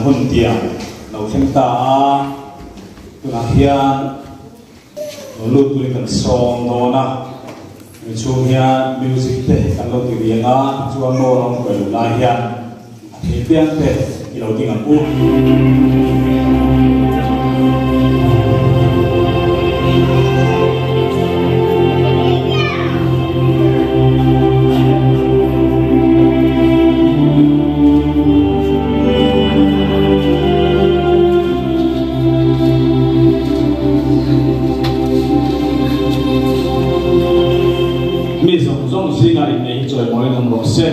hun tiang lo khem ta tuna hian lo lu tu kan song no na chu hian music te kan lo ti rianga chu no rom ko la hian he pian te ki lo ding an u mi zong zong zinga in nei choi moi nam ro se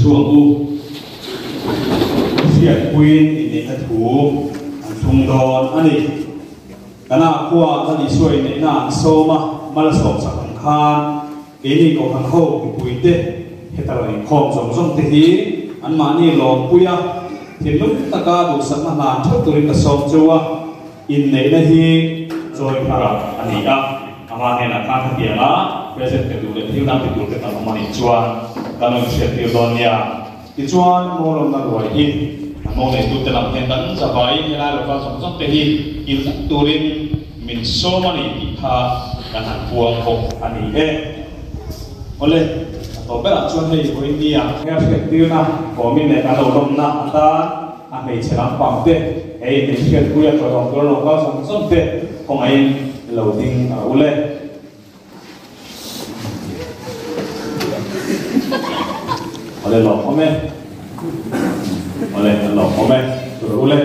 chuang u siat queen in nei thu an thung don ani kana khuwa ani soi nei na soma mal som sak khan ini ko kan ho ki puite hetara in khom zong zong te hi an ma ni lo puya thiluk taka du sama na thot turin ka som chuwa in nei na hi choi phara ani a ama he na khan thia la present te du le thil dam te du te ta ma ni chuan kanong se ti don ya ti chuan mo lo na roi hi mo nei tu te lam hen dan sa vai ni la lo ka som som te hi il turin min so ma ni ti tha kan han puang ho ani e ole to bera chuan hei ko india nge se ti na ko min ne ka lo dom na ta a mei chelam pam te ei ni se ku ya ko dom lo ka som som te ko mai lo ding ole ole lo ome ole lo ome to ole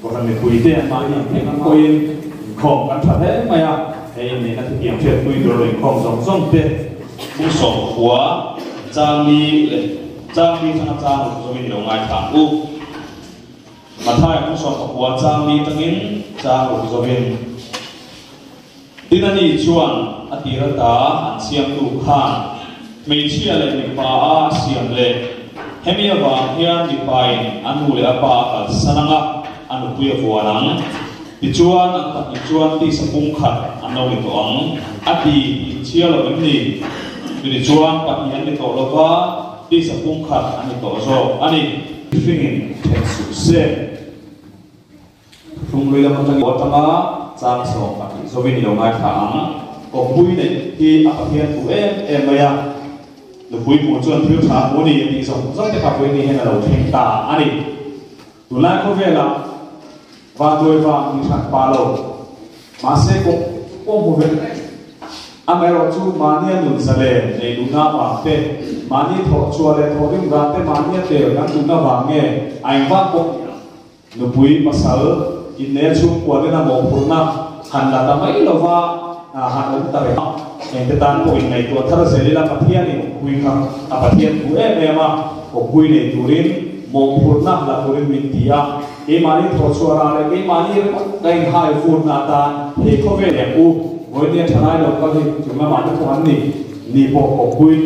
ko han me kui te ma ni ke kan ko in khom kan tha he ma ya ei ni na ti yang che kui do le khom som som te bu som khua chang mi le chang mi thang chang so min lo ngai tha u ma thai bu som khua chang mi tangin chang lo so min dinani chuan atira ta an siam tu khan mei chia le ni pa a siam le hemia ba hian ni pai anu le apa ka sananga anu puya fuanang ti chuan an ta ti chuan ti sapung khat anu ni to ang ati chia lo ni ni chuan pa hian ni to lo ba ti sapung khat ani to so ani fingin ten su se thung le la ma tang wa tanga chang so pa so bin lo ngai tha ang ko pui ne ti a hian tu em ya the pui mo chuan thil tha mo ni ti so so te ka pui ni hen lo theng ta ani tu la ko vela va doi va ni thak pa lo ma se ko mo ve a me ro chu ma ni nun sa le nei lu na pa te ma ni tho chua le tho rim ga te ma ni te kan tu na wa nge ai va ko no pui pasal in ne chu ko le na mo phur na han la ta mai lo va han lo ta re en te tan ko in nei to thar se le la pathian ni pui ka a pathian ku e ma ko pui nei turin mo phur na la turin min tia e ma ni tho chua ra le e ma ni dai hai phur na ta he ko ve le u ngồi đi thằng ai đâu có gì chúng ta bán cho anh nỉ bộ có quy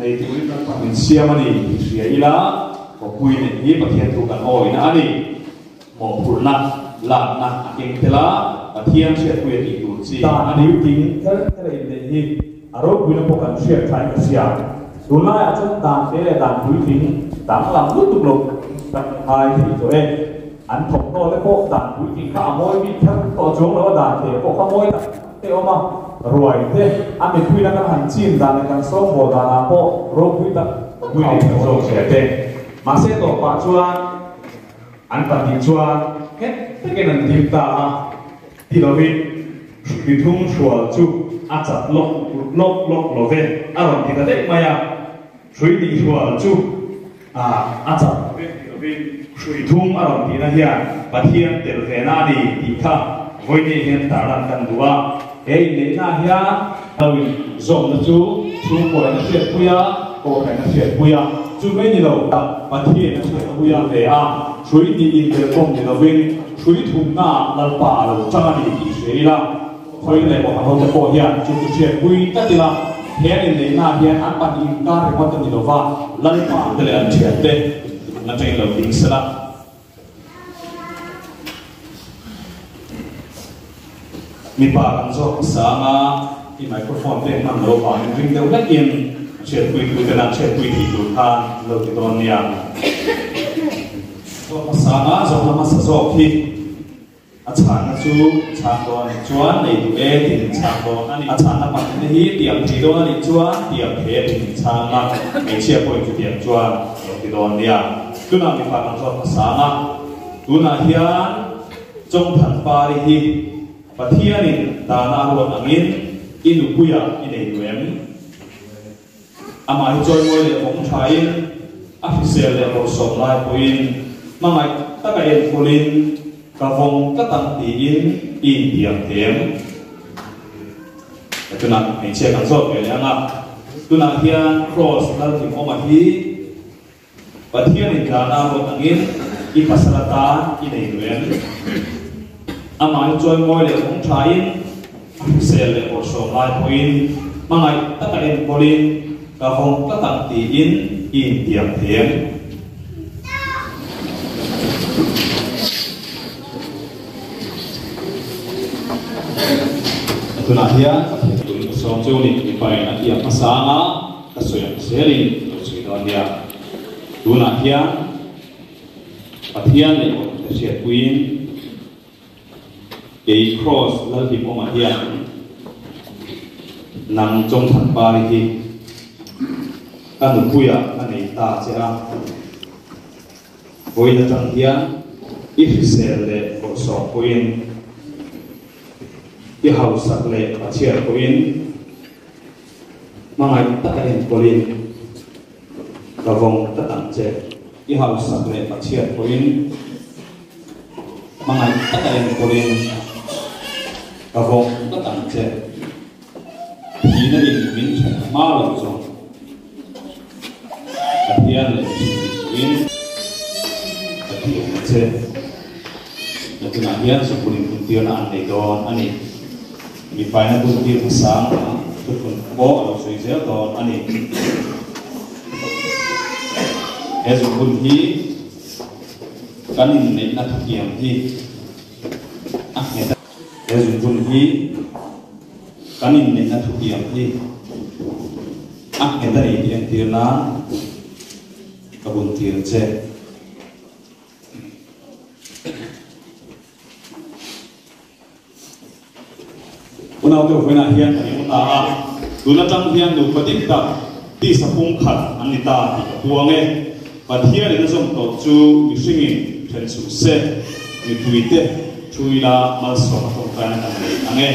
này thì chúng ta mình xem mà nỉ thì là có quy này như bậc thiên thủ cần oi na nỉ một phụ nặng làm nặng kinh thế là bậc thiên sẽ quy thì đủ gì ta anh yêu kính cái này này ở đâu quy nó có cần xem thay cái xem rồi lại ở trong đàn thế là đàn quý kính đàn làm rất tục lục hai thì rồi anh thống đo cái bộ đàn quý kính cả mỗi bị thắt to xuống đó đàn thì bộ cả mỗi thế ông mà rồi thế anh mình quy là cái hành trình đàn này càng sâu bộ đàn là bộ rồi quy là quy định rồi sẽ thế mà sẽ tổ bạn chuan anh ta đi chuan hết cái này tìm ta thì là vì bị thung sủa chu ăn chặt lộc về rồi thì ta đấy mà ya suy đi sủa chu ăn chặt vì suy thung rồi thì là hiện và hiện để về na đi thì ta với những hiện tại là cần đua ấy để na hiện rồi dùng nó chú của nó sẽ quay cổ phải nó sẽ quay chú mấy như đâu và hiện nó sẽ quay về suy đi in để công thì nó viên suy thung na là bà là chẳng hạn thì suy là suy này bọn họ sẽ bỏ hiện chú sẽ quay tất là hiện để na hiện ăn bạn in ca để quan tâm thì nó vào lần bà để ăn chuyện đấy nó thành là tính sẽ là mi pa kan zo sama i microphone te man lo pa ni ring deu la in che kui te na che kui ti tu than lo ti don nia zo sama zo ma sa zo ki a chan na chu chan don chuan nei tu e tin chan don ani a chan na pa ni hi tiam ti don ani chuan tiam he tin chan na me che poi tu tiam chuan lo ti don nia tu na mi pa kan zo sama tu na hian trong phan pa ri hi pathianin dana huan angin inu puya inei nuem ama hi choi moi le ong thain official le ko som lai poin mangai taka en polin ka vong ka tam ti in diam them atuna me che kan zo ke le anga tuna hian cross lal thim oma hi pathian in jana ro angin I pasarata I nei ren amai choi moi le ong thain sel le or so lai point mangai takain polin ka hong ka tak ti in tiam thiam tuna hian tun so choni ni pai na ia pasanga ka soya selin lo chui don dia tuna hian pathian le or sia queen a cross lal hi oma hian nang trong than pa hi kan puya anei ta chera voina tang hian if sel le or so queen I house le achia queen mangai takain polin kavong tatang che I house le achia queen mangai takain polin kavong tatang che hina in min ma lo so katian le queen katian che natuna hian so polin puntion an nei don ani mi pai na puntir sang tu pun bo lo sui zel don ani ez pun hi kanin nei na thukiam hi ez pun hi kanin nei na thukiam hi eta ei tiang tirna kabun tir che unau tu hoina hian ani uta a tuna tang hian nu patik ta ti sapung khat anita ti tuange pathian in som to chu mi singin then chu se mi tuite chuila mal so to kana kan nei ange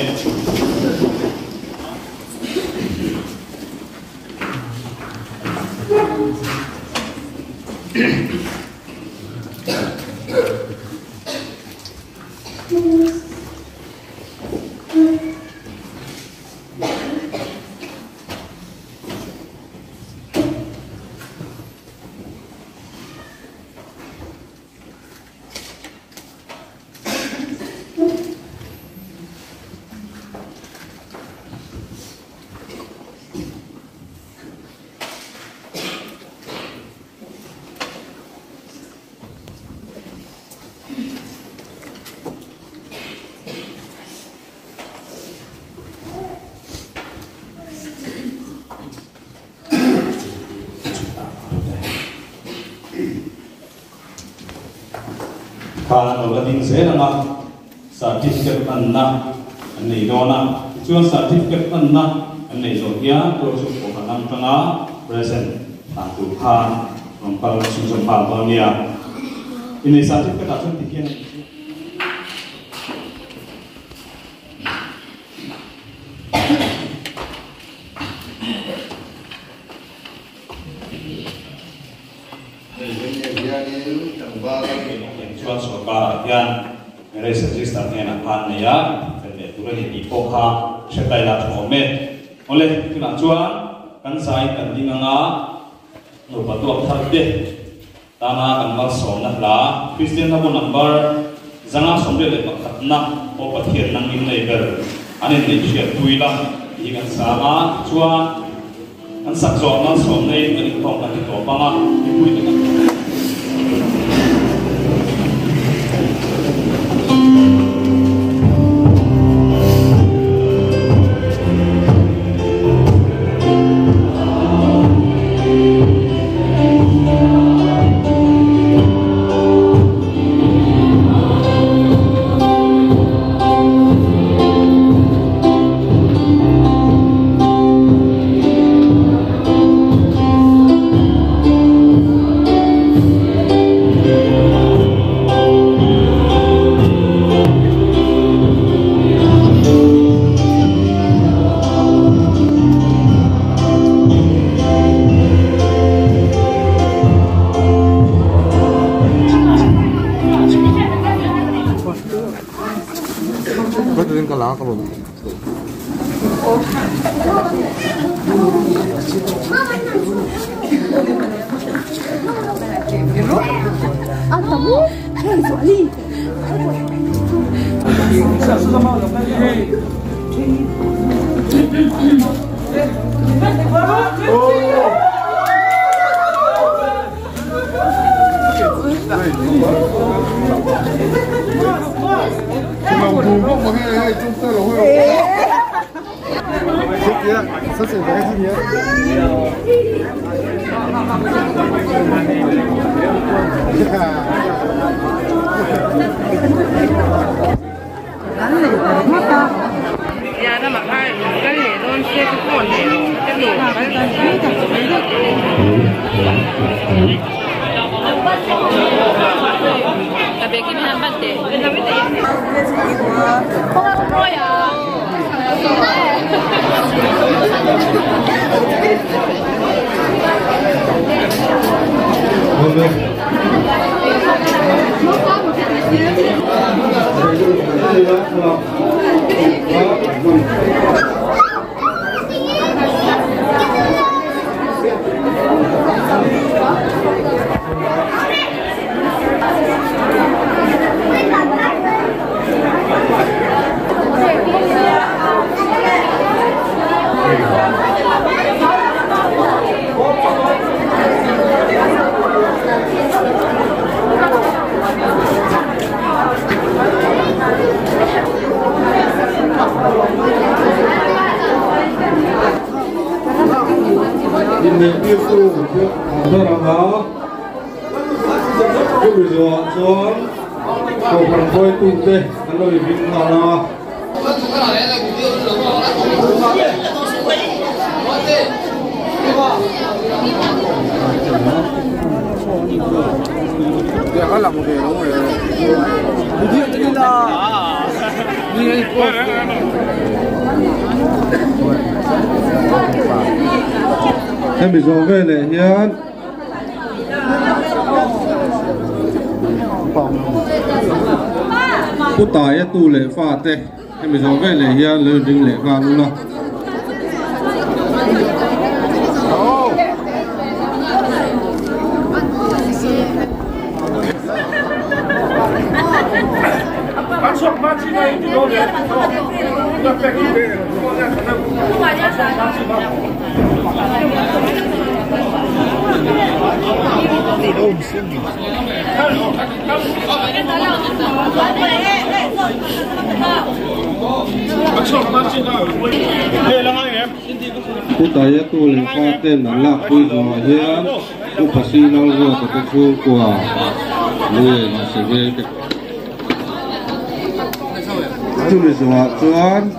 Kalau lading saya nama sertifikat anna anei dona cuan sertifikat anna anei zohia proses penanam tengah present tangguh han rompal susum palmia ini sertifikat akan dikian cuan soka yan mereka register dengan han ya jadi turun di poha setai lah momen oleh kena cuan kan saya kan di nganga lupa tu apa deh tanah kan masuk lah Kristen apa number jangan sampai lepas nak obat kian nang ini ber ane ni siap tuilah ikan sama cuan kan sakso masuk ni kan itu kan itu apa mah ibu itu kan nhà nó mặc hai cái này nó xe cái con này cái đồ cái别给你们办的，那边的。我呀。yêu thương rất là khó bây giờ xuống cầu phần phôi tụt đây anh ơi vinh vào nó để có lòng về đúng rồi em bị dồn về để hiến cô tải tu lễ phạt thế em bị dồn về để hiến lên đình lễ phạt luôn nào cô tải tu lễ phạt tên là lạc quy rồi hiến cô phải xin lâu rồi có cái phương của người mà sẽ về cái tu lễ rồi chuan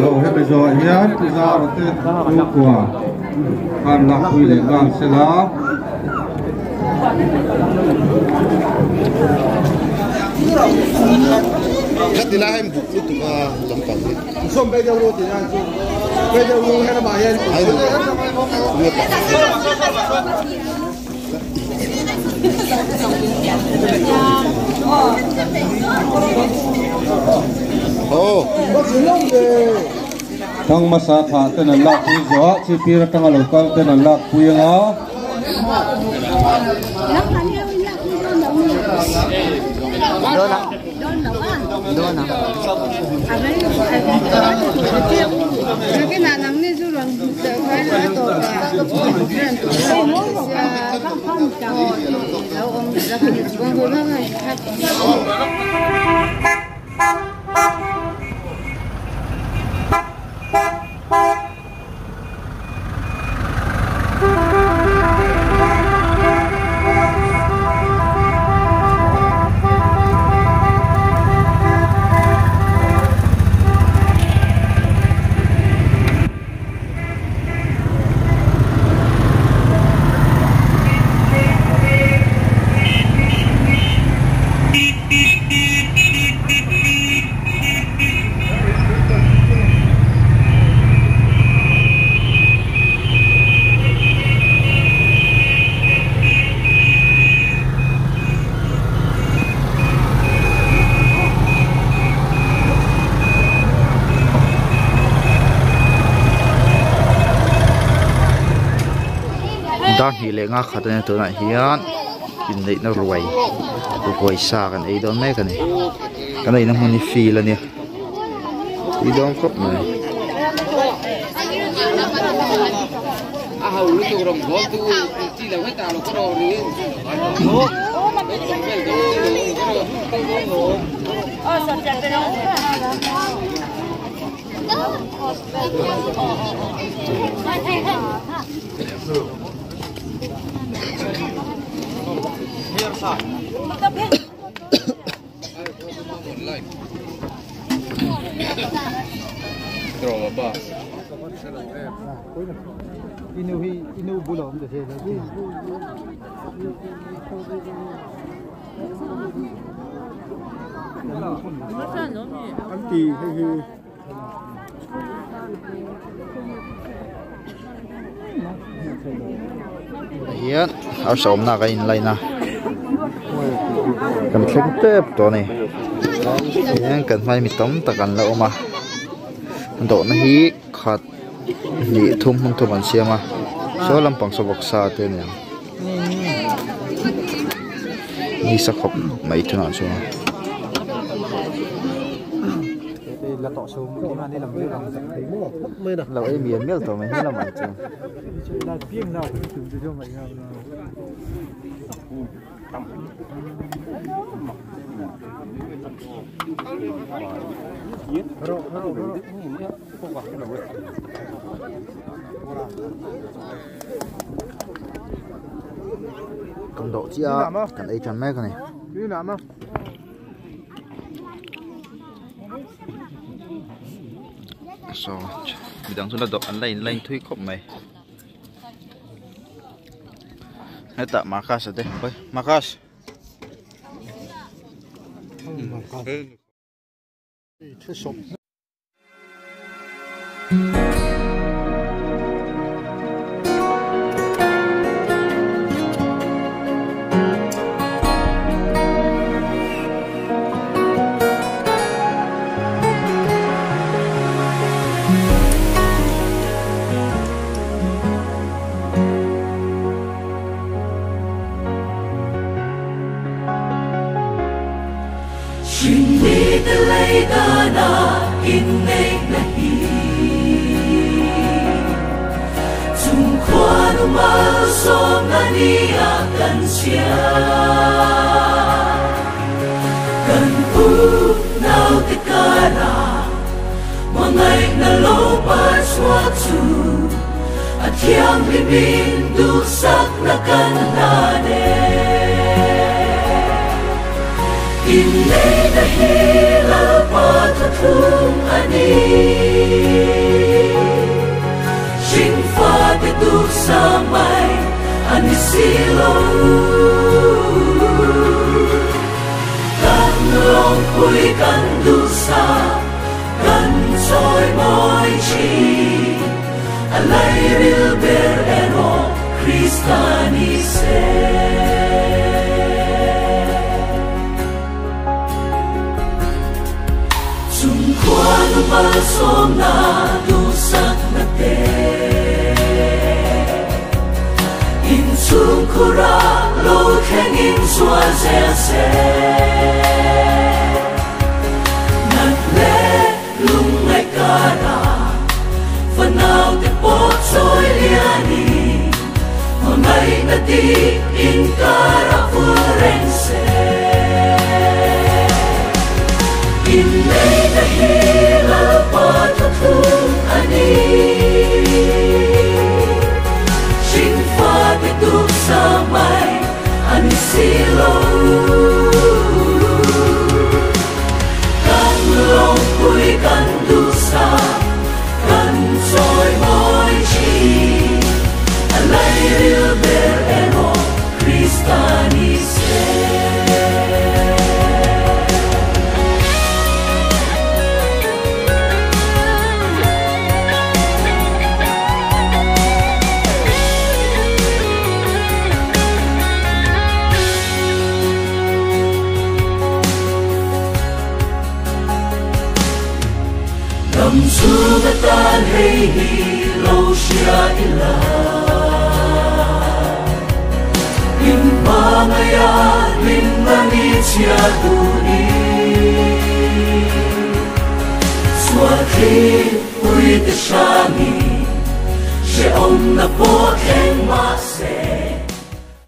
rồi hết bây giờ hiến thì ra là tên phương của phan lạc quy lễ vàng sẽ lá rất là em buộc lúc tụi làm cảnh không bây giờ luôn thì ăn bây giờ luôn hay là bài em thằng mà sát hạt tên là lạc quý gió chỉ biết là thằng local tên là lạc quý ngó cái nào nắng đi du lịch tự phải là tổ không chào đâu ông ra cái gì con vui lắm này đang hi lệ ngã khát nên tụi này hiền in đấy nó ruồi ruồi xa cái này đó mấy cái này cái này nó muốn phi là nè đi đón khóc này hầu lúc rồi đó tu chỉ là cái tàu nó có đồ đi rồi bà inu bulom de thế anh tì hay hiện áo sớm na cái này na cần xem tiếpตัวnày hiện cần phải mi tóm ta cần lâu mà độ nó hí khát nhị thum không thum ăn xiêm mà số làm bằng số bọc sa tên nhỉ nhị sắc hộp mấy thứ nào số là tọa số cái mà đi làm việc làm thấy mua mới được lâu em miếng miếng tao mới hết làm mấy chứ là riêng nào cũng thử cho mày cầm độ chia cần ấy chọn mấy cái này như nào mà so mình đang xuống độ anh lên thuê khóc mày hết tạ Marcus đấy ơi Marcus Mangaya min mani cia duni te shani she om na po eng ma se